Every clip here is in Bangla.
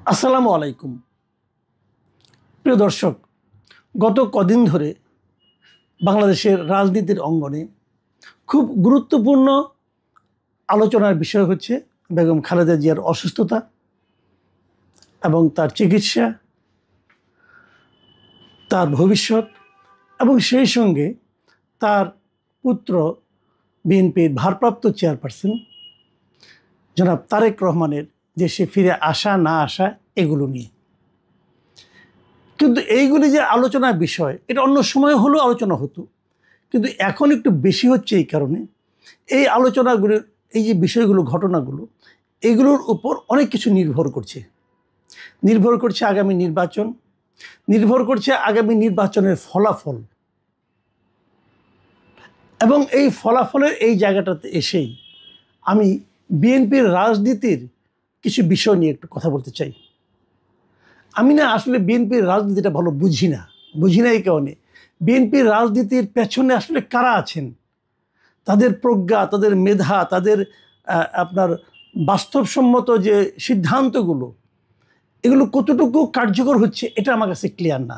আসসালামু আলাইকুম। প্রিয় দর্শক, গত কদিন ধরে বাংলাদেশের রাজনীতির অঙ্গনে খুব গুরুত্বপূর্ণ আলোচনার বিষয় হচ্ছে বেগম খালেদা জিয়ার অসুস্থতা এবং তার চিকিৎসা, তার ভবিষ্যৎ এবং সেই সঙ্গে তার পুত্র বিএনপির ভারপ্রাপ্ত চেয়ারপারসন জনাব তারেক রহমানের দেশে ফিরে আসা না আসা এগুলো নিয়ে। কিন্তু এইগুলি যে আলোচনার বিষয়, এটা অন্য সময় হলেও আলোচনা হতো, কিন্তু এখন একটু বেশি হচ্ছে এই কারণে এই আলোচনাগুলোর এই যে বিষয়গুলো, ঘটনাগুলো, এগুলোর উপর অনেক কিছু নির্ভর করছে আগামী নির্বাচন, নির্ভর করছে আগামী নির্বাচনের ফলাফল। এবং এই ফলাফলের এই জায়গাটাতে এসেই আমি বিএনপির রাজনীতির কিছু বিষয় নিয়ে একটু কথা বলতে চাই। আমি না আসলে বিএনপির রাজনীতিটা ভালো বুঝি না এই কারণে বিএনপির রাজনীতির পেছনে আসলে কারা আছেন, তাদের প্রজ্ঞা, তাদের মেধা, তাদের আপনার বাস্তবসম্মত যে সিদ্ধান্তগুলো, এগুলো কতটুকু কার্যকর হচ্ছে এটা আমার কাছে ক্লিয়ার না।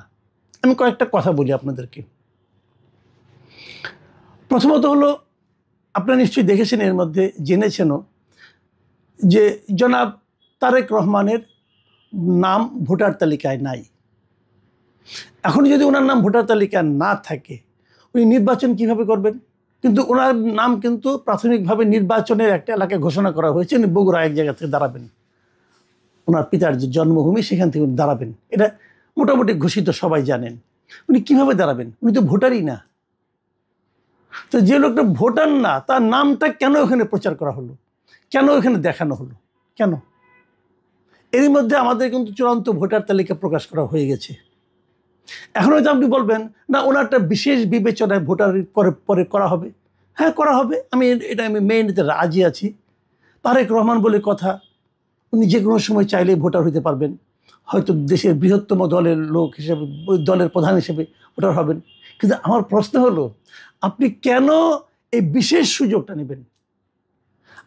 আমি কয়েকটা কথা বলি আপনাদেরকে। প্রথমত হলো, আপনারা নিশ্চয়ই দেখেছেন, এর মধ্যে জেনেছেনও যে জনাব তারেক রহমানের নাম ভোটার তালিকায় নাই। এখন যদি ওনার নাম ভোটার তালিকায় না থাকে, উনি নির্বাচন কিভাবে করবেন? কিন্তু ওনার নাম কিন্তু প্রাথমিকভাবে নির্বাচনের একটা এলাকায় ঘোষণা করা হয়েছে, উনি বগুড়া এক জায়গা থেকে দাঁড়াবেন, ওনার পিতার যে জন্মভূমি সেখান থেকে উনি দাঁড়াবেন, এটা মোটামুটি ঘোষিত, সবাই জানেন। উনি কিভাবে দাঁড়াবেন? উনি তো ভোটারই না। তো যে লোকটা ভোটার না, তার নামটা কেন এখানে প্রচার করা হলো, কেন এখানে দেখানো হলো, কেন? এরই মধ্যে আমাদের কিন্তু চূড়ান্ত ভোটার তালিকা প্রকাশ করা হয়ে গেছে। এখন হয়তো আপনি বলবেন, না ওনারটা বিশেষ বিবেচনায় ভোটার পরে করা হবে। হ্যাঁ, করা হবে, আমি মেনে নিতে রাজি আছি। তারেক রহমান বলে কথা, উনি যে কোনো সময় চাইলেই ভোটার হতে পারবেন, হয়তো দেশের বৃহত্তম দলের লোক হিসেবে, দলের প্রধান হিসেবে ভোটার হবেন। কিন্তু আমার প্রশ্ন হলো, আপনি কেন এই বিশেষ সুযোগটা নেবেন?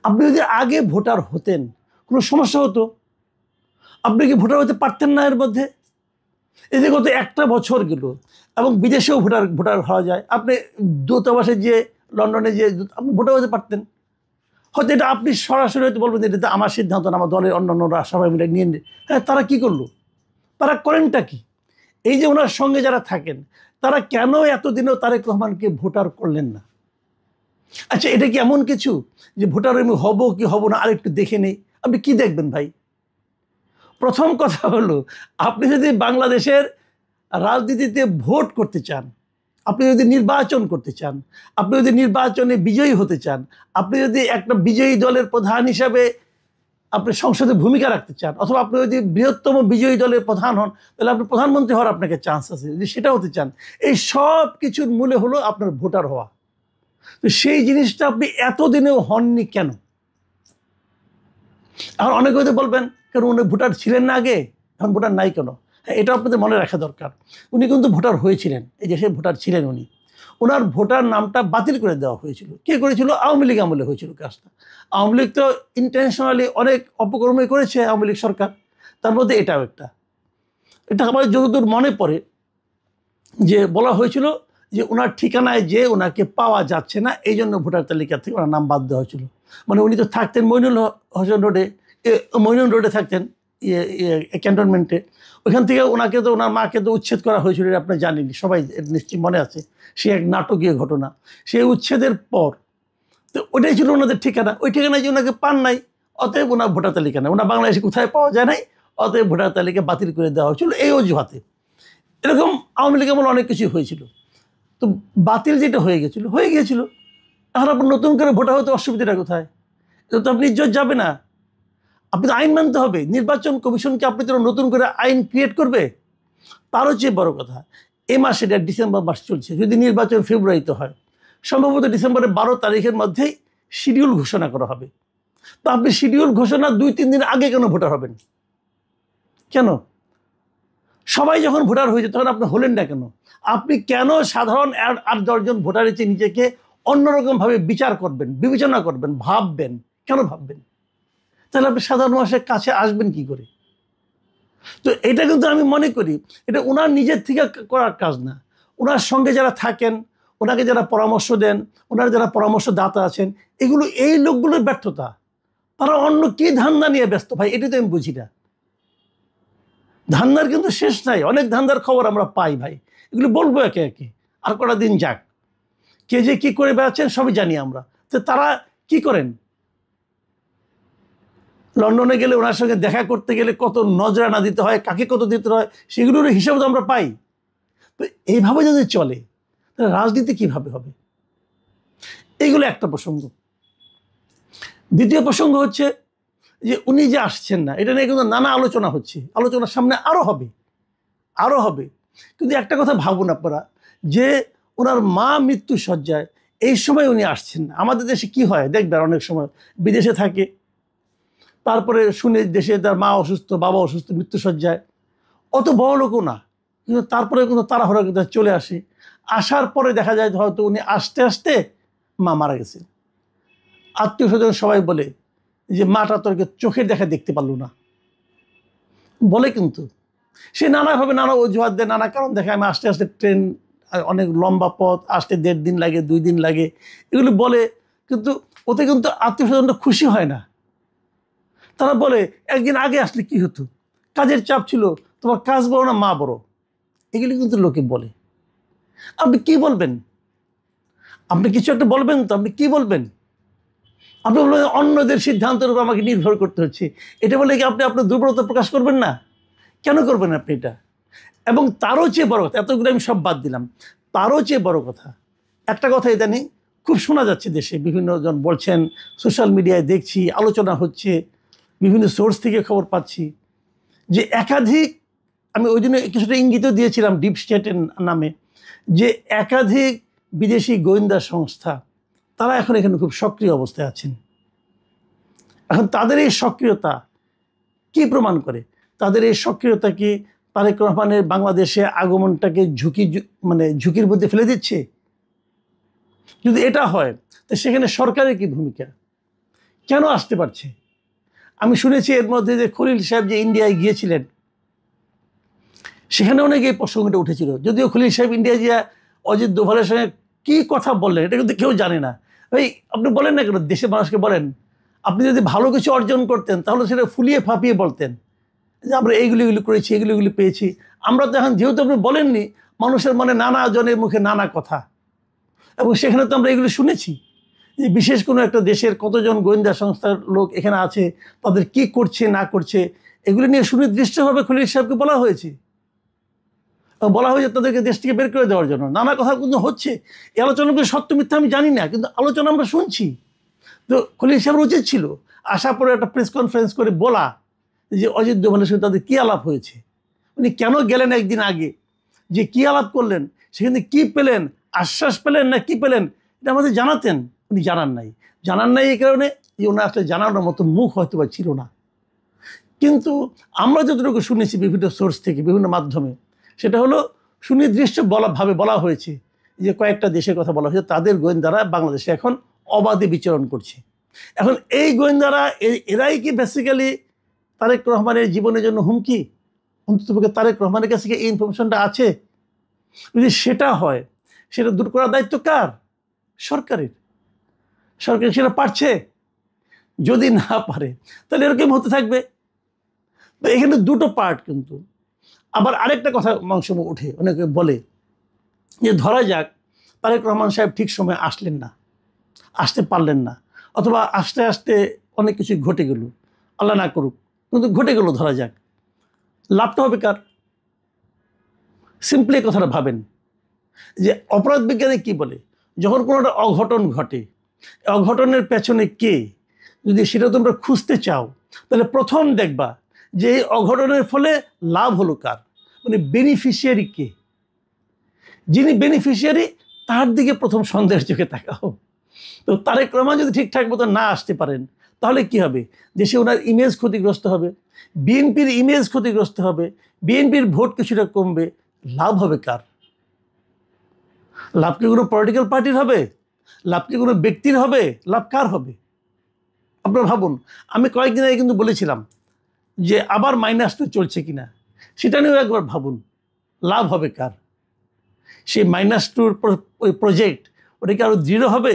আপনি যদি আগে ভোটার হতেন, কোনো সমস্যা হতো? আপনি কি ভোটার হতে পারতেন না এর মধ্যে? এই যে গত একটা বছর গেল, এবং বিদেশেও ভোটার হওয়া যায়। আপনি দূতাবাসে যে, লন্ডনে যে আপনি ভোটার হতে পারতেন। হয়তো এটা আপনি সরাসরি হয়তো বলবেন যে এটা আমার সিদ্ধান্ত না, আমার দলের অন্যান্যরা সবাই মিলে নিয়ে। হ্যাঁ, তারা কি করলো? তারা করেনটা কি? এই যে ওনার সঙ্গে যারা থাকেন, তারা কেন এতদিনও তারেক রহমানকে ভোটার করলেন না? আচ্ছা, এটা কি এমন কিছু যে ভোটার আমি হব কি হব না আরেকটু দেখে নেই? আপনি কি দেখবেন ভাই? প্রথম কথা হলো, আপনি যদি বাংলাদেশের রাজনীতিতে ভোট করতে চান, আপনি যদি নির্বাচন করতে চান, আপনি যদি নির্বাচনে বিজয়ী হতে চান, আপনি যদি একটা বিজয়ী দলের প্রধান হিসাবে আপনি সংসদে ভূমিকা রাখতে চান, অথবা আপনি যদি বৃহত্তম বিজয়ী দলের প্রধান হন, তাহলে আপনি প্রধানমন্ত্রী হওয়ার আপনাকে চান্স আছে। যদি সেটা হতে চান, এই সব কিছুর মূলে হলো আপনার ভোটার হওয়া। তো সেই জিনিসটা আপনি এতদিনেও হননি কেন? এখন অনেকে হয়তো বলবেন, কারণ উনি ভোটার ছিলেন না আগে, এখন ভোটার নাই কেন? হ্যাঁ, এটা আপনাদের মনে রাখা দরকার। উনি কিন্তু ভোটার হয়েছিলেন, এই দেশে ভোটার ছিলেন উনি। ওনার ভোটার নামটা বাতিল করে দেওয়া হয়েছিল। কে করেছিল? আওয়ামী লীগ আমলে হয়েছিল কাজটা। আওয়ামী লীগ তো ইন্টেনশনালি অনেক অপকর্মই করেছে, আওয়ামী লীগ সরকার, তার মধ্যে এটাও একটা। এটা আমার যতদূর মনে পড়ে যে বলা হয়েছিল যে ওনার ঠিকানায় যে ওনাকে পাওয়া যাচ্ছে না, এই জন্য ভোটার তালিকা থেকে ওনার নাম বাদ দেওয়া হয়েছিল। মানে উনি তো থাকতেন মইনুল রোডে থাকতেন, ক্যান্টনমেন্টে। ওইখান থেকে ওনাকে তো, ওনার মাকে তো উচ্ছেদ করা হয়েছিল, এটা আপনি জানেন, সবাই নিশ্চয়ই মনে আছে। সে এক নাটকীয় ঘটনা। সেই উচ্ছেদের পর তো ওইটাই ছিল ওনাদের ঠিকানা। ওই ঠিকানায় যে ওনাকে পান নাই, অতএব ওনার ভোটার তালিকা নেই, ওনার বাংলাদেশে কোথায় পাওয়া যায় নাই, অতএব ভোটার তালিকা বাতিল করে দেওয়া হয়েছিল এই অজুহাতে। এরকম আওয়ামী লীগ আমলে অনেক কিছুই হয়েছিল। তো বাতিল যেটা হয়ে গিয়েছিল, এখন আপনার নতুন করে ভোটার হতে অসুবিধাটা কোথায়? এটা তো আপনি ইজ্জত যাবে না। আপনি তো আইন মানতে হবে। নির্বাচন কমিশনকে আপনি তো নতুন করে আইন ক্রিয়েট করবে? তারও চেয়ে বড় কথা, এ মাসে, এটা ডিসেম্বর মাস চলছে, যদি নির্বাচন ফেব্রুয়ারিতে হয়, সম্ভবত ডিসেম্বরের 12 তারিখের মধ্যেই শিডিউল ঘোষণা করা হবে। তো আপনি শিডিউল ঘোষণা 2-3 দিন আগে কেন ভোটার হবেন? কেন? সবাই যখন ভোটার হয়েছে তখন আপনি হলেন না কেন? আপনি কেন সাধারণ 8-10 জন ভোটারের চেয়ে নিজেকে অন্যরকমভাবে বিচার করবেন, বিবেচনা করবেন, ভাববেন? কেন ভাববেন? তাহলে আপনি সাধারণ মানুষের কাছে আসবেন কি করে? তো এটা কিন্তু আমি মনে করি এটা ওনার নিজের থেকে করার কাজ না। ওনার সঙ্গে যারা থাকেন, ওনাকে যারা পরামর্শ দেন, ওনার যারা পরামর্শদাতা আছেন, এগুলো এই লোকগুলোর ব্যর্থতা। তারা অন্য কি ধান্দা নিয়ে ব্যস্ত ভাই, এটা তো আমি বুঝি না। ধান্দার কিন্তু শেষ নাই, অনেক ধান্দার খবর আমরা পাই ভাই, এগুলো বলবো একে একে, আর কটা দিন যাক। কে যে কি করে বেড়াচ্ছেন সবই জানি আমরা। তো তারা কি করেন, লন্ডনে গেলে ওনার সঙ্গে দেখা করতে গেলে কত নজরানা দিতে হয়, কাকে কত দিতে হয়, সেগুলোর হিসাব তো আমরা পাই। তো এইভাবে যদি চলে তাহলে রাজনীতি কিভাবে হবে? এইগুলো একটা প্রসঙ্গ। দ্বিতীয় প্রসঙ্গ হচ্ছে যে উনি যে আসছেন না, এটা নিয়ে কিন্তু নানা আলোচনা হচ্ছে, আলোচনার সামনে আরও হবে, আরও হবে। কিন্তু একটা কথা ভাবুন আপনারা, যে ওনার মা মৃত্যু শয্যায়, এই সময় উনি আসছেন না। আমাদের দেশে কি হয় দেখবেন, অনেক সময় বিদেশে থাকে, তারপরে শুনে দেশে তার মা অসুস্থ, বাবা অসুস্থ, মৃত্যু শয্যায়, অত বড় লোকও না, কিন্তু তারপরে কিন্তু তাড়াহুড়া কিন্তু চলে আসে। আসার পরে দেখা যায় হয়তো উনি আসতে আসতে মা মারা গেছে। আত্মীয় স্বজন সবাই বলে যে মাটা তোকে চোখের দেখা দেখতে পারলো না, বলে। কিন্তু সে নানাভাবে নানা অজুহাত দেয়, নানা কারণ দেখায়, আমি আসতে আসতে ট্রেন অনেক লম্বা পথ, আসতে 1.5 দিন লাগে, 2 দিন লাগে, এগুলো বলে। কিন্তু ওতে কিন্তু আত্মীয় স্বজনরা খুশি হয় না। তারা বলে একদিন আগে আসলে কি হতো, কাজের চাপ ছিল, তোমার কাজ বড় না মা বড়, এগুলি কিন্তু লোকে বলে। আপনি কি বলবেন? আপনি কিছু একটা বলবেন তো, আপনি কি বলবেন? আপনি বলবেন অন্যদের সিদ্ধান্তের উপর আমাকে নির্ভর করতে হচ্ছে, এটা বলে কি আপনি আপনার দুর্বলতা প্রকাশ করবেন না? কেন করবেন আপনি এটা? এবং তারও চেয়ে বড় কথা, এতগুলো আমি সব বাদ দিলাম, তারও চেয়ে বড় কথা, একটা কথা ইদানিং খুব শোনা যাচ্ছে দেশে, বিভিন্ন জন বলছেন, সোশ্যাল মিডিয়ায় দেখছি, আলোচনা হচ্ছে, বিভিন্ন সোর্স থেকে খবর পাচ্ছি, যে একাধিক, আমি ওই জন্য কিছুটা ইঙ্গিতও দিয়েছিলাম ডিপ স্টেটের নামে, যে একাধিক বিদেশি গোয়েন্দা সংস্থা তারা এখন এখানে খুব সক্রিয় অবস্থায় আছেন। এখন তাদের এই সক্রিয়তা কি প্রমাণ করে? তাদের এই সক্রিয়তা কি তারেক রহমানের বাংলাদেশে আগমনটাকে ঝুঁকির মধ্যে ফেলে দিচ্ছে? যদি এটা হয় তো সেখানে সরকারের কি ভূমিকা? কেন আসতে পারছে? আমি শুনেছি এর মধ্যে যে খলিল সাহেব যে ইন্ডিয়ায় গিয়েছিলেন, সেখানে অনেক এই প্রসঙ্গটা উঠেছিল। যদিও খলিল সাহেব ইন্ডিয়া গিয়া অজিত দোভালের সঙ্গে কী কথা বললেন এটা কিন্তু কেউ জানে না। ভাই আপনি বলেন না কেন, দেশের মানুষকে বলেন, আপনি যদি ভালো কিছু অর্জন করতেন তাহলে সেটা ফুলিয়ে ফাঁপিয়ে বলতেন যে আমরা এইগুলি করেছি, এগুলি পেয়েছি। আমরা তো এখন, যেহেতু আপনি বলেননি, মানুষের মনে নানা জনের মুখে নানা কথা, এবং সেখানে তো আমরা এগুলো শুনেছি যে বিশেষ কোনো একটা দেশের কতজন গোয়েন্দা সংস্থার লোক এখানে আছে, তাদের কি করছে না করছে, এগুলো নিয়ে সুনির্দিষ্টভাবে খলিল সাহেবকে বলা হয়েছে। বলা হয়েছে তাদেরকে দেশ থেকে বের করে দেওয়ার জন্য। নানা কথা কিন্তু হচ্ছে, এই আলোচনাগুলো সত্য মিথ্যা আমি জানি না, কিন্তু আলোচনা আমরা শুনছি। তো খলিল সাহেবের উচিত ছিল আসার পরে একটা প্রেস কনফারেন্স করে বলা যে অজিত দোভালের সঙ্গে তাদের কী আলাপ হয়েছে, উনি কেন গেলেন একদিন আগে, যে কী আলাপ করলেন, সেখানে কী পেলেন, আশ্বাস পেলেন না কী পেলেন, এটা আমাদের জানাতেন। উনি জানান নাই এই কারণে যে ওনার আসলে জানানোর মতো মুখ হয়তো বা ছিল না। কিন্তু আমরা যতটুকু শুনেছি বিভিন্ন সোর্স থেকে, বিভিন্ন মাধ্যমে, সেটা হলো সুনির্দিষ্ট বলা হয়েছে যে কয়েকটা দেশের কথা বলা হয়েছে, তাদের গোয়েন্দারা বাংলাদেশে এখন অবাধে বিচরণ করছে। এখন এই গোয়েন্দারা এরাই কি বেসিক্যালি তারেক রহমানের জীবনের জন্য হুমকি? অন্ততপক্ষে তারেক রহমানের কাছে কি এই ইনফরমেশনটা আছে? যদি সেটা হয়, সেটা দূর করার দায়িত্ব কার? সরকারের। সরকার সেটা পারছে? যদি না পারে তাহলে এরকম হতে থাকবে। তো এখানে দুটো পার্ট। কিন্তু আবার আরেকটা কথা মাংস উঠে, অনেকে বলে যে ধরা যাক তারেক রহমান সাহেব ঠিক সময় আসলেন না, আসতে পারলেন না, অথবা আস্তে আস্তে অনেক কিছু ঘটে গেল, আল্লাহ না করুক, কিন্তু ঘটে গেল, ধরা যাক, লাভটা হবে কার? সিম্পলি কথাটা ভাবেন যে অপরাধ বিজ্ঞানে কি বলে, যখন কোনো একটা অঘটন ঘটে, অঘটনের পেছনে কে, যদি সেটা তোমরা খুঁজতে চাও, তাহলে প্রথম দেখবা যে এই অঘটনের ফলে লাভ হলো কার, মানে বেনিফিশিয়ারি কে। যিনি বেনিফিশিয়ারি তার দিকে প্রথম সন্দেহের চোখে তাকাও। তো তারেক রহমান যদি ঠিকঠাক মতো না আসতে পারেন তাহলে কি হবে? দেশে ওনার ইমেজ ক্ষতিগ্রস্ত হবে, বিএনপির ইমেজ ক্ষতিগ্রস্ত হবে, বিএনপির ভোট কিছুটা কমবে। লাভ হবে কার? লাভ কি কোনো পলিটিক্যাল পার্টির হবে? লাভ কি কোনো ব্যক্তির হবে? লাভ কার হবে? আপনারা ভাবুন। আমি কয়েকদিন আগে কিন্তু বলেছিলাম যে আবার -2 চলছে কিনা। সেটা নিয়েও একবার ভাবুন, লাভ হবে কার? সেই -2 ওই প্রজেক্ট ওটা কি আরও দৃঢ় হবে?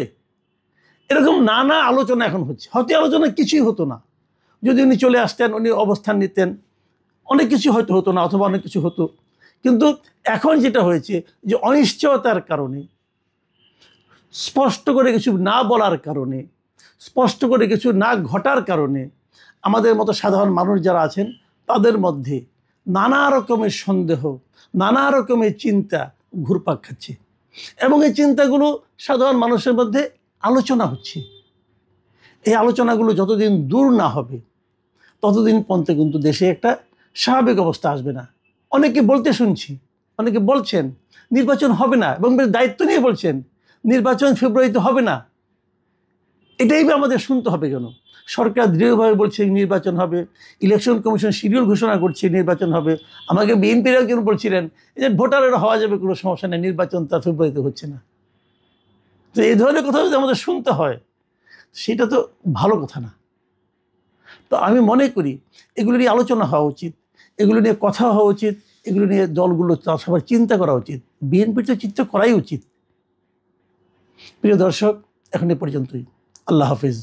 এরকম নানা আলোচনা এখন হচ্ছে। হয়তো আলোচনা কিছুই হতো না যদি উনি চলে আসতেন, উনি অবস্থান নিতেন, অনেক কিছু হয়তো হতো না, অথবা অনেক কিছু হতো। কিন্তু এখন যেটা হয়েছে যে অনিশ্চয়তার কারণে, স্পষ্ট করে কিছু না বলার কারণে, স্পষ্ট করে কিছু না ঘটার কারণে আমাদের মতো সাধারণ মানুষ যারা আছেন তাদের মধ্যে নানা রকমের সন্দেহ, নানা রকমের চিন্তা ঘুরপাক খাচ্ছে। এবং এই চিন্তাগুলো সাধারণ মানুষের মধ্যে আলোচনা হচ্ছে। এই আলোচনাগুলো যতদিন দূর না হবে ততদিন পর্যন্ত কিন্তু দেশে একটা স্বাভাবিক অবস্থা আসবে না। অনেকে বলতে শুনছি, অনেকে বলছেন নির্বাচন হবে না, এবং দায়িত্ব নিয়ে বলছেন নির্বাচন ফেব্রুয়ারিতে হবে না। এটাই আমাদের শুনতে হবে কেন? সরকার দৃঢ়ভাবে বলছে নির্বাচন হবে, ইলেকশন কমিশন শিডিউল ঘোষণা করছে নির্বাচন হবে। আমাকে বিএনপিরাও কেন বলছিলেন যে ভোটারের হওয়া যাবে, কোনো সমস্যা নেই, নির্বাচন তার ফেব্রুয়ারিতে হচ্ছে না। তো এই ধরনের কথা যদি আমাদের শুনতে হয় সেটা তো ভালো কথা না। তো আমি মনে করি এগুলো নিয়ে আলোচনা হওয়া উচিত, এগুলো নিয়ে কথা হওয়া উচিত, এগুলো নিয়ে দলগুলো সবার চিন্তা করা উচিত, বিএনপির তো চিন্তা করাই উচিত। প্রিয় দর্শক, এখন এ পর্যন্তই। আল্লাহ হাফিজ।